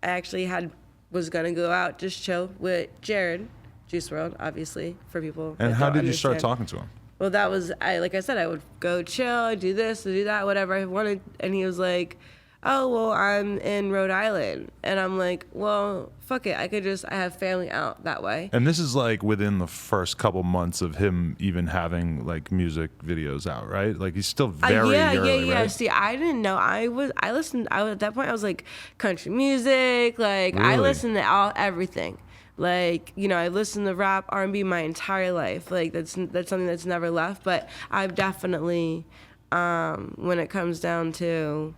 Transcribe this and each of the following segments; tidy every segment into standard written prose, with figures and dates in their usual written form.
I actually was gonna go out, just chill with Jared, Juice WRLD, obviously, for people. And how did you start understand. talking to him? Well, that was, like I said, I would go chill, do this, do that, whatever I wanted. And he was like, oh, well, I'm in Rhode Island. And I'm like, well, fuck it. I have family out that way. And this is like within the first couple months of him even having like music videos out, right? Like he's still very early, right? See, I didn't know. At that point, I was like country music. Like Really? I listened to everything. Like, I listened to rap, R&B my entire life. Like that's something that's never left. But I've definitely, when it comes down to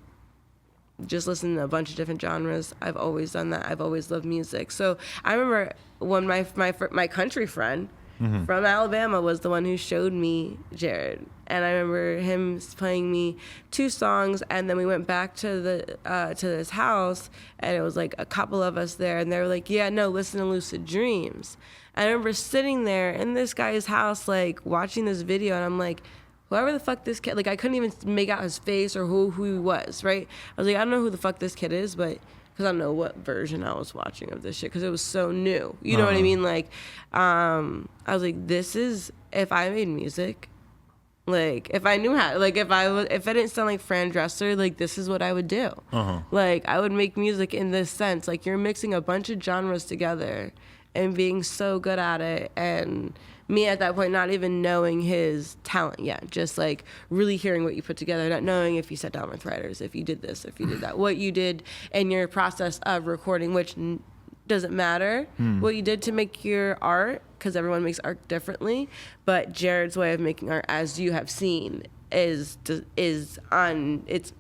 just listening to a bunch of different genres, I've always done that. I've always loved music. So I remember when my country friend from Alabama was the one who showed me Jared. And I remember him playing me 2 songs, and then we went back to this house, and it was like a couple of us there, and they were like, yeah, no, listen to Lucid Dreams. And I remember sitting there in this guy's house, like watching this video, and I'm like, whoever the fuck this kid, like I couldn't even make out his face or who he was, right? I was like, I don't know who the fuck this kid is, but because I don't know what version I was watching of this shit, because it was so new. You know what I mean? Like, I was like, this is, if I made music, like if I knew how, like if I didn't sound like Fran Dresser, like this is what I would do. Like I would make music in this sense, like you're mixing a bunch of genres together and being so good at it, and me at that point not even knowing his talent yet, just like really hearing what you put together, not knowing if you sat down with writers, if you did this, if you did that, what you did in your process of recording, which doesn't matter what you did to make your art, because everyone makes art differently, but Jared's way of making art, as you have seen, it's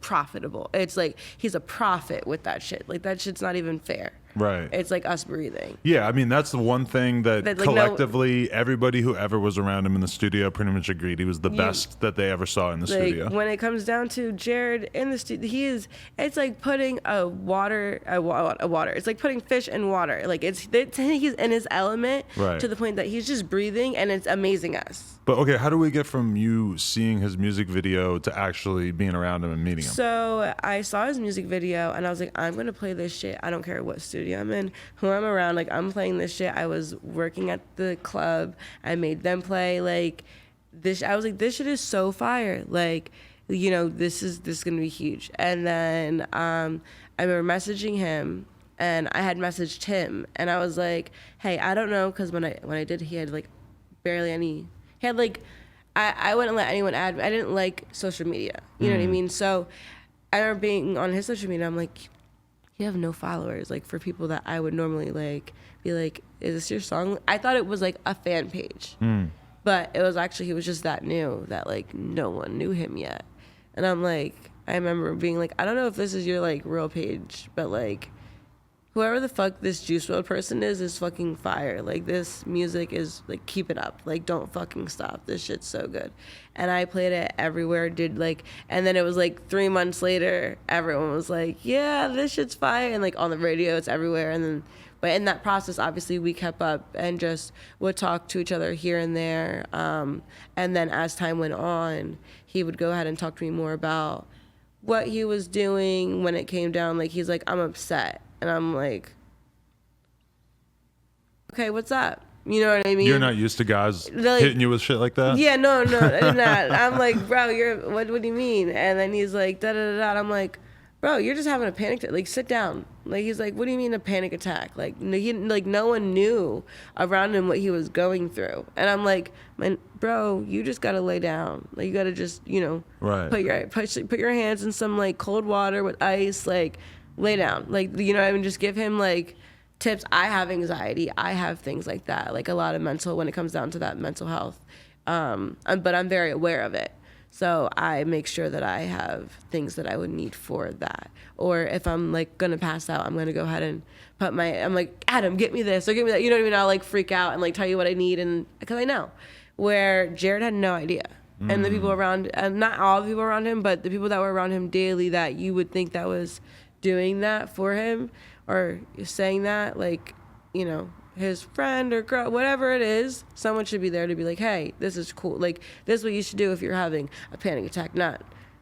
profitable. It's like he's a prophet with that shit. Like that shit's not even fair. Right. It's like us breathing. Yeah, I mean, that's the one thing that like, collectively everybody who ever was around him in the studio pretty much agreed he was the best that they ever saw in the studio. When it comes down to Jared in the studio, it's like putting it's like putting fish in water. Like he's in his element to the point that he's just breathing, and it's amazing us. But okay, how do we get from you seeing his music video to actually being around him and meeting him? So I saw his music video, and I was like, I'm going to play this shit. I don't care what studio I'm in, who I'm around, like I'm playing this shit. I was working at the club. I made them play like this. I was like, this shit is so fire. Like, this is going to be huge. And then I remember messaging him, and I had messaged him, and I was like, hey, I don't know, because when I did, he had like barely any. He had like, I wouldn't let anyone add. I didn't like social media. You know what I mean? So I remember being on his social media. I'm like, you have no followers, like for people that I would normally like be like, is this your song? I thought it was like a fan page, but it was actually, he was just that new that like no one knew him yet. And I'm like, I remember being like, I don't know if this is your like real page, but like whoever the fuck this Juice WRLD person is fucking fire. Like this music is like, keep it up. Like don't fucking stop. This shit's so good. And I played it everywhere, and then it was like 3 months later, everyone was like, yeah, this shit's fire. And like on the radio, it's everywhere. And then, but in that process, obviously we kept up and just would talk to each other here and there. And then as time went on, he would go ahead and talk to me more about what he was doing when it came down. Like he's like, I'm upset. And I'm like, okay, what's up? You know what I mean? You're not used to guys like, hitting you with shit like that? Yeah, no, I'm not. I'm like, bro, what do you mean? And then he's like, da-da-da-da. And I'm like, bro, you're just having a panic attack. Like, sit down. Like, he's like, what do you mean a panic attack? Like, no one knew around him what he was going through. And I'm like, man, bro, you just got to lay down. Like, you got to just, right. put your hands in some, like, cold water with ice. Like, lay down. Like, I mean, just give him, like, tips. I have anxiety. I have things like that. Like, a lot of when it comes down to that mental health. But I'm very aware of it. So I make sure that I have things that I would need for that. Or if I'm like gonna pass out, I'm gonna go ahead and I'm like, Adam, get me this or get me that. You know what I mean? I'll like freak out and like tell you what I need, and because I know. Where Jared had no idea. And the people around, and not all the people around him, but the people that were around him daily that you would think that was doing that for him or saying that, like, his friend or girl, whatever it is, someone should be there to be like, hey, this is cool. Like, this is what you should do if you're having a panic attack, not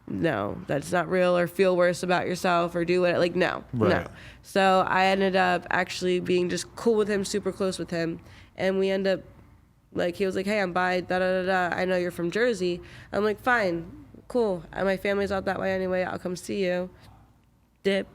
no, that's not real, or feel worse about yourself, or do it. Like, no, Right. no. So I ended up actually being just cool with him, super close with him. And we end up, like, he was like, hey, I'm by, da-da-da-da. I know you're from Jersey. I'm like, fine, cool. And my family's out that way anyway. I'll come see you. Dip,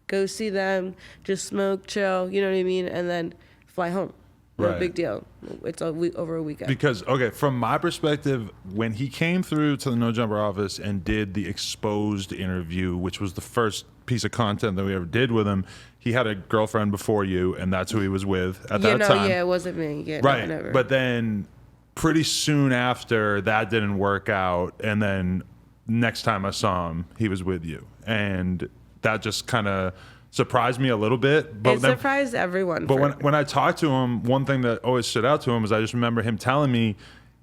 go see them, just smoke, chill, you know what I mean? And then fly home. No Right. big deal. It's over a weekend. Because, okay, from my perspective, when he came through to the No Jumper office and did the exposed interview, which was the first piece of content that we ever did with him, he had a girlfriend before you, and that's who he was with at that time. Yeah, it wasn't me. Yeah, Right. No, never. But then pretty soon after, that didn't work out. And then next time I saw him, he was with you. And that just kind of surprised me a little bit. But it surprised everyone. But when I talked to him, one thing that always stood out to him is I just remember him telling me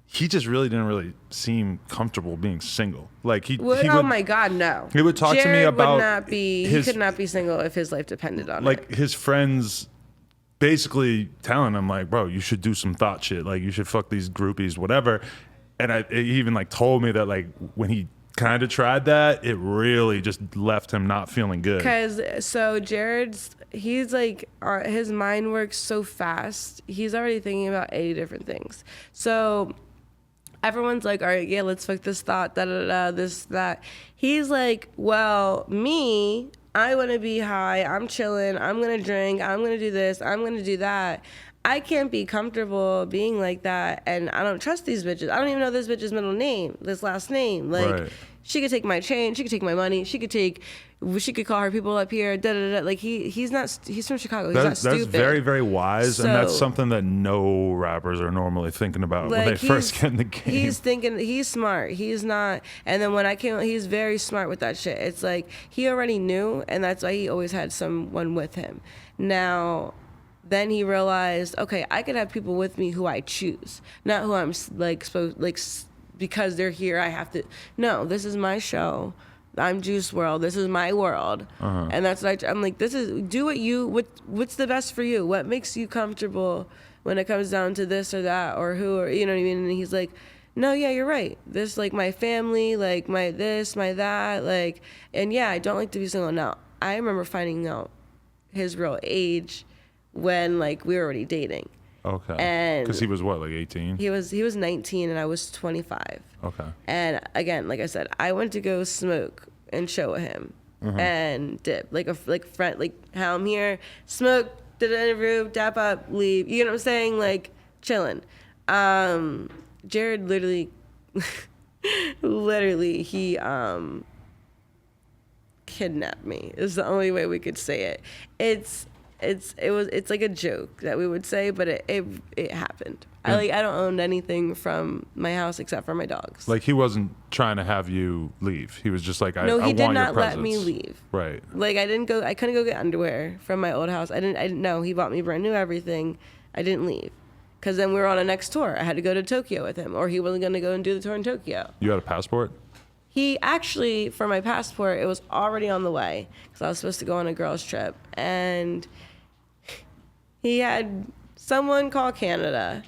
he just really didn't really seem comfortable being single. Like he would, oh my God, no. He would talk Jared to me about he could not be single if his life depended on it. like his friends basically telling him like, bro, you should do some thought shit. Like you should fuck these groupies, whatever. And he even like told me that like when he kind of tried that, it really just left him not feeling good. Because so he's like, his mind works so fast. He's already thinking about 80 different things. So everyone's like, all right, yeah, let's fuck this thought, this, that. He's like, well, I want to be high. I'm chilling. I'm going to drink. I'm going to do this. I'm going to do that. I can't be comfortable being like that, and I don't trust these bitches. I don't even know this bitch's middle name, this last name. Like, right. She could take my chain, she could take my money, she could call her people up here, da-da-da. Like, he's from Chicago, he's not stupid. That's very, very wise, and that's something that no rappers are normally thinking about when they first get in the game. He's smart, he's not, and then when I came, he's very smart with that shit. It's like, he already knew, and that's why he always had someone with him. Now, then he realized, okay, I could have people with me who I choose, not who I'm like supposed, like, because they're here, I have to. No, this is my show. I'm Juice WRLD. This is my world, and that's what I'm like. This is what's the best for you. What makes you comfortable when it comes down to this or that or who or you know what I mean. And he's like, no, yeah, you're right. This like my family, like my this, my that, like, and yeah, I don't like to be single. Now I remember finding out his real age when like we were already dating. Okay. And because he was what, like 18? He was 19 and I was 25. Okay. And again, like I said, I went to go smoke and chill with him and dip like a friend, like how I'm here, smoke, did an interview, dap up, leave. You know what I'm saying? Like chilling. Jared literally he kidnapped me is the only way we could say it. It's like a joke that we would say, but it happened. I don't own anything from my house except for my dogs. Like he wasn't trying to have you leave. He was just like, I want your presence. No, he did not let me leave. Right. Like I couldn't go get underwear from my old house. I didn't know. He bought me brand new everything. I didn't leave. Because then we were on a next tour. I had to go to Tokyo with him, or he wasn't going to go and do the tour in Tokyo. You had a passport? He actually, for my passport, it was already on the way because I was supposed to go on a girls' trip. And he had someone call Canada,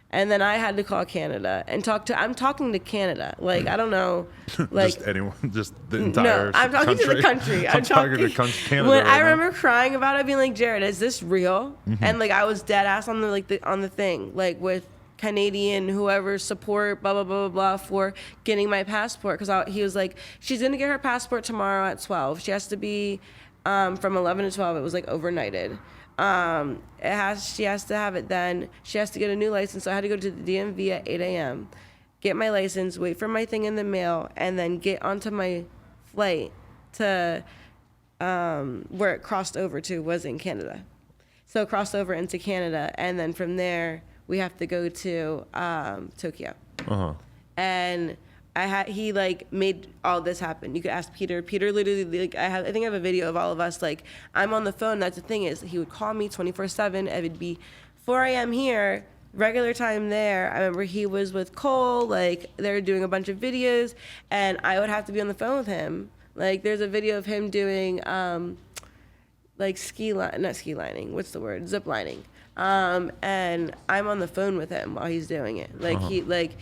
and then I had to call Canada and I'm talking to Canada. Like, I don't know. Like, just anyone, just the entire No, I'm talking country. to the country. I'm talking to Canada When right I now. remember crying about it, being like, Jared, is this real? And like, I was dead ass on the thing, like with Canadian, whoever support, blah, blah, blah, blah, blah, for getting my passport. Because he was like, she's going to get her passport tomorrow at 12. She has to be from 11 to 12. It was like overnighted. She has to have it then. She has to get a new license. So I had to go to the DMV at 8 a.m., get my license, wait for my thing in the mail, and then get onto my flight to where it crossed over to was in Canada. So it crossed over into Canada, and then from there, we have to go to Tokyo. And he like made all this happen. You could ask Peter. Peter literally, like, I think I have a video of all of us. Like, I'm on the phone. That's the thing is, he would call me 24/7. It would be 4 a.m. here, regular time there. I remember he was with Cole. Like, they were doing a bunch of videos, and I would have to be on the phone with him. Like, there's a video of him doing like zip lining. And I'm on the phone with him while he's doing it. Like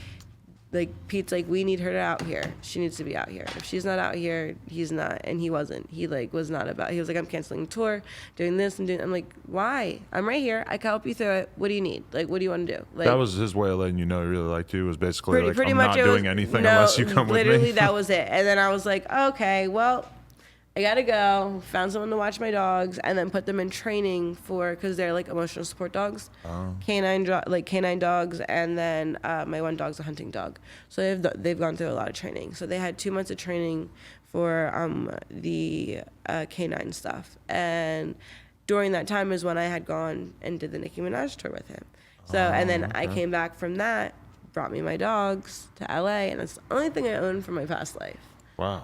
like Pete's like, we need her out here. She needs to be out here. If she's not out here, he's not. And he wasn't. He like was not about. He was like, I'm canceling the tour, doing this and doing. I'm like, why? I'm right here. I can help you through it. What do you need? Like, what do you want to do? Like, That was his way of letting you know he really liked you. Was basically like, pretty I'm much not doing anything unless you come with me. Literally, that was it. And then I was like, okay, well, I gotta go. Found someone to watch my dogs, and then put them in training because they're like emotional support dogs, canine dogs, and then my one dog's a hunting dog. So they've gone through a lot of training. So they had 2 months of training for the canine stuff, and during that time is when I had gone and did the Nicki Minaj tour with him. So and then I came back from that, brought me my dogs to LA, and that's the only thing I own from my past life. Wow.